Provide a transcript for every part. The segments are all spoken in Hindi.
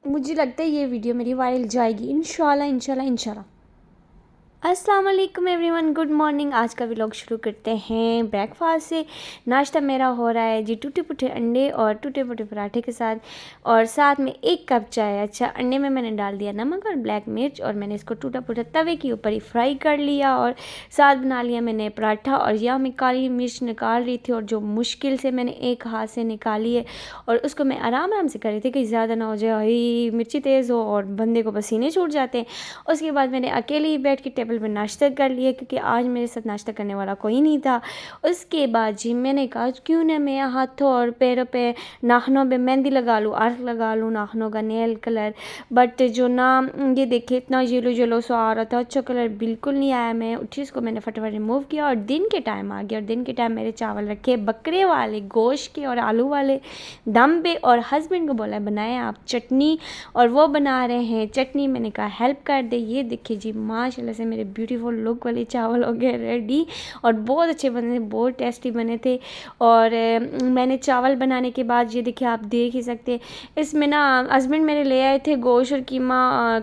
मुझे लगता है ये वीडियो मेरी वायरल जाएगी इंशाल्लाह इंशाल्लाह इंशाल्लाह। अस्सलाम वालेकुम एवरीवन, गुड मॉर्निंग। आज का व्लॉग शुरू करते हैं ब्रेकफास्ट से। नाश्ता मेरा हो रहा है जी टूटे फूटे अंडे और टूटे फूटे पराठे के साथ, और साथ में 1 कप चाय। अच्छा, अंडे में मैंने डाल दिया नमक और ब्लैक मिर्च, और मैंने इसको टूटा फूटा तवे के ऊपर ही फ्राई कर लिया, और साथ बना लिया मैंने पराठा। और यह मैं काली मिर्च निकाल रही थी, और जो मुश्किल से मैंने एक हाथ से निकाली है, और उसको मैं आराम आराम से कर रही थी कि ज़्यादा ना हो जाए, मिर्ची तेज़ हो और बंदे को पसीने छूट जाते हैं। उसके बाद मैंने अकेले ही बैठ के टेबल पर नाश्ता कर लिया, क्योंकि आज मेरे साथ नाश्ता करने वाला कोई नहीं था। उसके बाद जी मैंने कहा क्यों ना मैं हाथों और पैरों पे नाखनों पे मेहंदी लगा लूँ, आर्क लगा लूँ नाखनों का नेल कलर। बट जो ना ये देखिए इतना येलो येलो सा आ रहा था, अच्छा कलर बिल्कुल नहीं आया। मैं उठी, उसको मैंने फटाफट रिमूव किया, और दिन के टाइम आ गया। और दिन के टाइम मेरे चावल रखे बकरे वाले गोश्त के और आलू वाले दम पे, और हस्बैंड को बोला बनाए आप चटनी, और वो बना रहे हैं चटनी। मैंने कहा हेल्प कर दे। ये देखिए जी माशाल्लाह से मेरे ब्यूटीफुल लुक वाले चावल हो गए रेडी, और बहुत अच्छे बने थे, बहुत टेस्टी बने थे। और मैंने चावल बनाने के बाद ये देखिए आप देख ही सकते हैं, इसमें ना हस्बैंड मेरे ले आए थे गोश्त और कीमा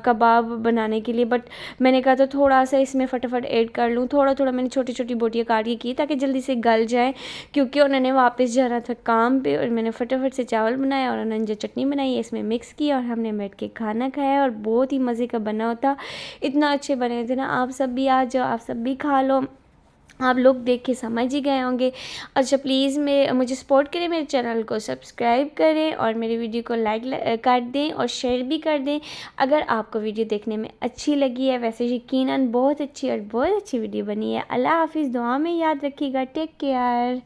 कबाब बनाने के लिए। बट मैंने कहा तो थोड़ा सा इसमें फटाफट ऐड कर लूँ, थोड़ा थोड़ा मैंने छोटी छोटी बोटियाँ काट के की ताकि जल्दी से गल जाए, क्योंकि उन्होंने वापस जाना था काम पे। और मैंने फटाफट से चावल बनाया, और उन्होंने जो चटनी बनाई इसमें मिक्स किया, और हमने बैठ के खाना खाया, और बहुत ही मज़े का बना होता। इतना अच्छे बने थे ना, आप सब भी आ जाओ, आप सब भी खा लो। आप लोग देख के समझ ही गए होंगे। अच्छा प्लीज़ मुझे सपोर्ट करें, मेरे चैनल को सब्सक्राइब करें, और मेरी वीडियो को लाइक कर दें और शेयर भी कर दें अगर आपको वीडियो देखने में अच्छी लगी है। वैसे यकीनन बहुत अच्छी और बहुत अच्छी वीडियो बनी है। अल्लाह हाफिज़, दुआ में याद रखिएगा। Take care.